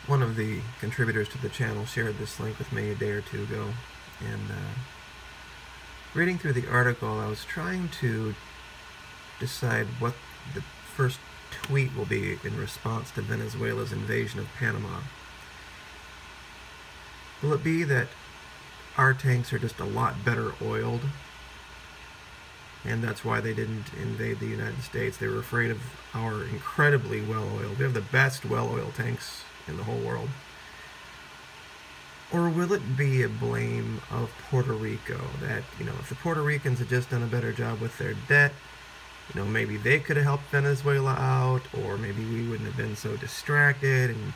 One of the contributors to the channel shared this link with me a day or two ago, and reading through the article, I was trying to decide what the first tweet will be in response to Venezuela's invasion of Panama. Will it be that our tanks are just a lot better oiled, and that's why they didn't invade the United States? They were afraid of our incredibly well-oiled. We have the best well-oiled tanks in the whole world. Or will it be a blame of Puerto Rico that, if the Puerto Ricans had just done a better job with their debt, maybe they could have helped Venezuela out, or maybe we wouldn't have been so distracted, and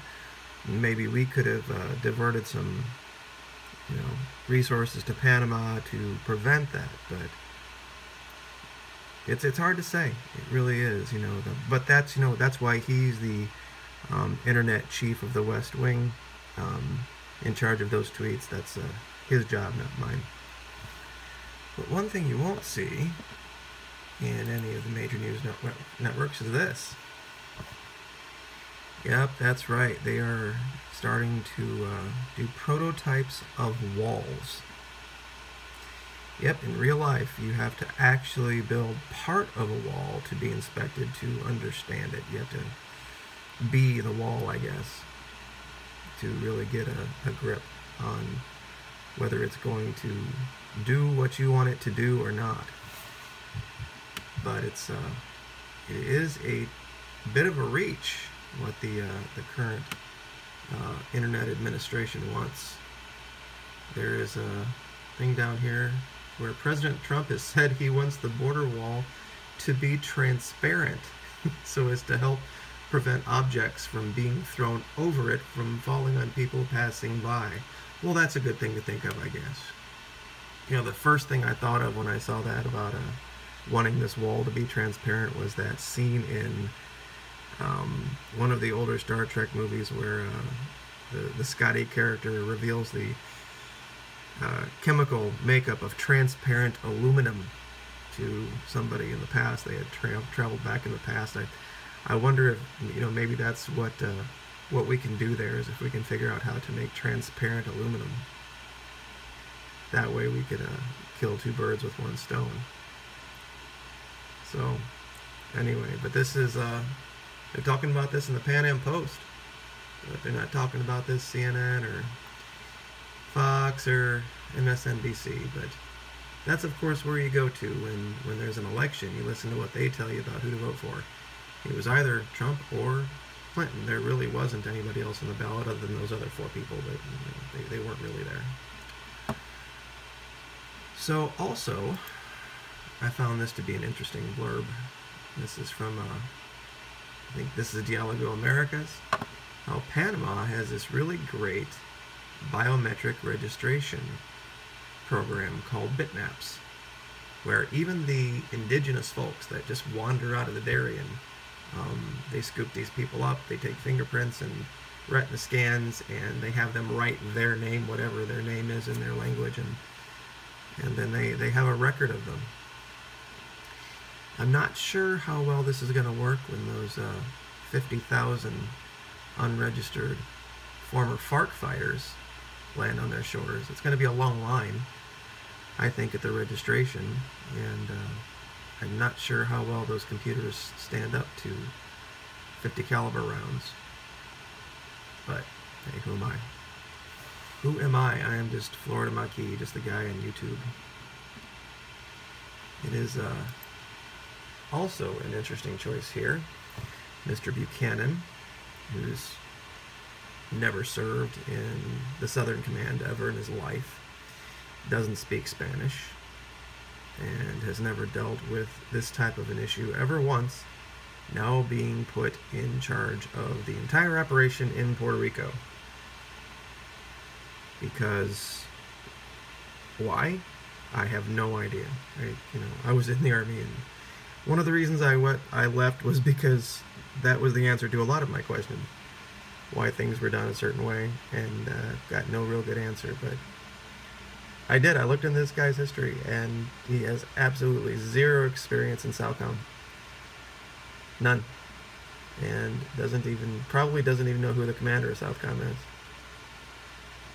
maybe we could have diverted some, resources to Panama to prevent that. But it's hard to say. It really is, but that's why he's the internet chief of the West Wing, in charge of those tweets. That's his job, not mine. But one thing you won't see in any of the major news networks is this. Yep, that's right. They are starting to do prototypes of walls. Yep, in real life, you have to actually build part of a wall to be inspected to understand it. You have to be the wall, I guess, to really get a grip on whether it's going to do what you want it to do or not. But it is a bit of a reach what the current internet administration wants. There is a thing down here where President Trump has said he wants the border wall to be transparent so as to help prevent objects from being thrown over it from falling on people passing by. Well, that's a good thing to think of, I guess. The first thing I thought of when I saw that about wanting this wall to be transparent was that scene in one of the older Star Trek movies where the Scotty character reveals the chemical makeup of transparent aluminum to somebody in the past. They had traveled back in the past. I wonder if maybe that's what we can do there, is if we can figure out how to make transparent aluminum. That way we could kill two birds with one stone. So anyway, but this is they're talking about this in the Pan Am Post, but they're not talking about this CNN or Fox or MSNBC. But that's of course where you go to when there's an election. You listen to what they tell you about who to vote for. It was either Trump or Clinton. There really wasn't anybody else on the ballot other than those other four people, but they weren't really there. So also, I found this to be an interesting blurb. This is from, I think this is Dialogo Americas. How Panama has this really great biometric registration program called Bitmaps, where even the indigenous folks that just wander out of the Darien, they scoop these people up, they take fingerprints and retina scans, and they have them write their name, whatever their name is in their language, and then they have a record of them. I'm not sure how well this is going to work when those 50,000 unregistered former FARC fighters land on their shores. It's going to be a long line, I think, at the registration, and I'm not sure how well those computers stand up to 50 caliber rounds. But hey, who am I? Who am I? I am just Florida Maquis, just the guy on YouTube. It is also an interesting choice here. Mr. Buchanan, who's never served in the Southern Command ever in his life, doesn't speak Spanish, and has never dealt with this type of an issue ever once, now being put in charge of the entire operation in Puerto Rico. Because why? I have no idea. I was in the Army, and one of the reasons I left was because that was the answer to a lot of my questions, why things were done a certain way, and got no real good answer. But I did. I looked into this guy's history, and he has absolutely zero experience in SOCOM. None. and probably doesn't even know who the commander of Southcom is,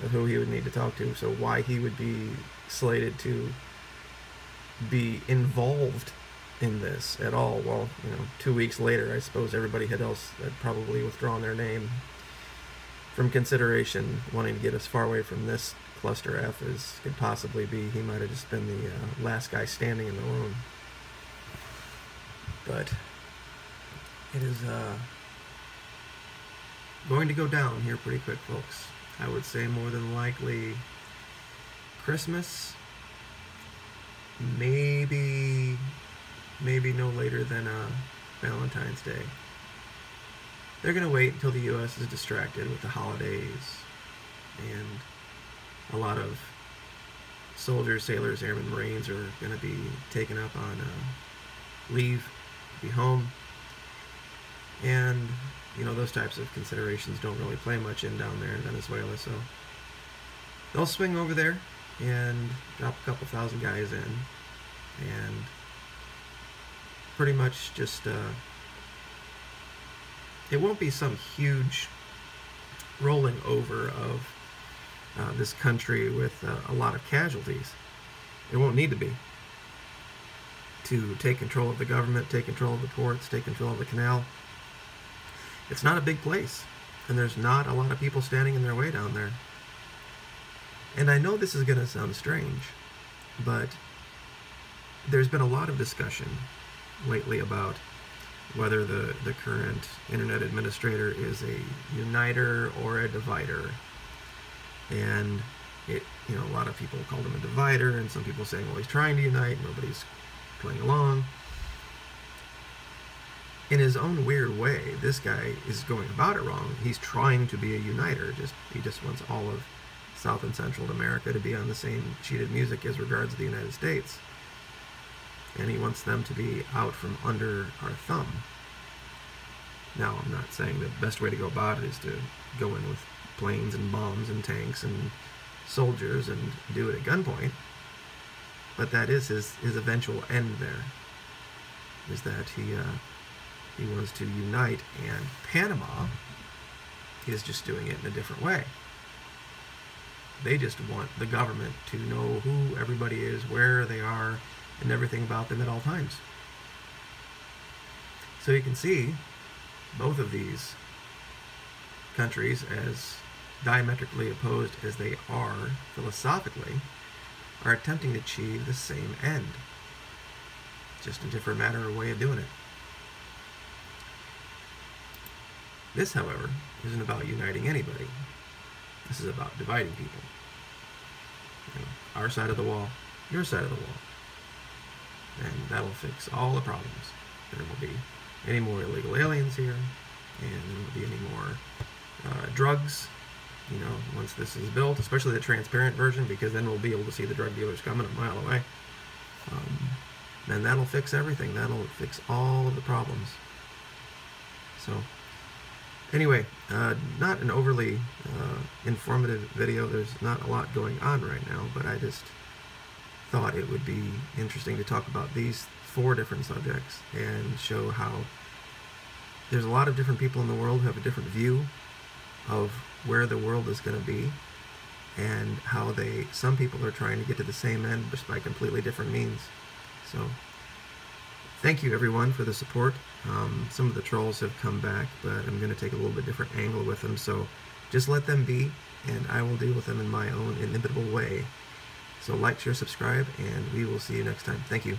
of who he would need to talk to. So why he would be slated to be involved in this at all? Well, 2 weeks later, I suppose everybody had probably withdrawn their name from consideration, wanting to get as far away from this cluster F as could possibly be. He might have just been the last guy standing in the room. But it is going to go down here pretty quick, folks. I would say more than likely Christmas, maybe no later than Valentine's Day. They're going to wait until the U.S. is distracted with the holidays, and a lot of soldiers, sailors, airmen, Marines are going to be taken up on leave, be home, and those types of considerations don't really play much in down there in Venezuela, so they'll swing over there and drop a couple thousand guys in, and pretty much just it won't be some huge rolling over of this country with a lot of casualties. It won't need to be, to take control of the government, take control of the ports, take control of the canal. It's not a big place, and there's not a lot of people standing in their way down there. And I know this is going to sound strange, but there's been a lot of discussion lately about whether the current internet administrator is a uniter or a divider. And a lot of people called him a divider, and some people saying, well, he's trying to unite, nobody's playing along. In his own weird way, this guy is going about it wrong. He's trying to be a uniter. He just wants all of South and Central America to be on the same sheet of music as regards the United States. And he wants them to be out from under our thumb. Now, I'm not saying the best way to go about it is to go in with planes and bombs and tanks and soldiers and do it at gunpoint, but that is his eventual end there, is that he wants to unite, and Panama is just doing it in a different way. They just want the government to know who everybody is, where they are, and everything about them at all times. So you can see both of these countries, as diametrically opposed as they are philosophically, are attempting to achieve the same end. Just a different manner or way of doing it. This, however, isn't about uniting anybody. This is about dividing people. Our side of the wall, your side of the wall. And that'll fix all the problems. There won't be any more illegal aliens here, and there won't be any more drugs, once this is built, especially the transparent version, because then we'll be able to see the drug dealers coming a mile away. And that'll fix everything. That'll fix all of the problems. So, anyway, not an overly informative video. There's not a lot going on right now, but I just thought it would be interesting to talk about these 4 different subjects and show how there's a lot of different people in the world who have a different view of where the world is going to be, and how some people are trying to get to the same end just by completely different means. So thank you everyone for the support. Some of the trolls have come back, but I'm going to take a little bit different angle with them, so just let them be, and I will deal with them in my own inimitable way. So like, share, subscribe, and we will see you next time. Thank you.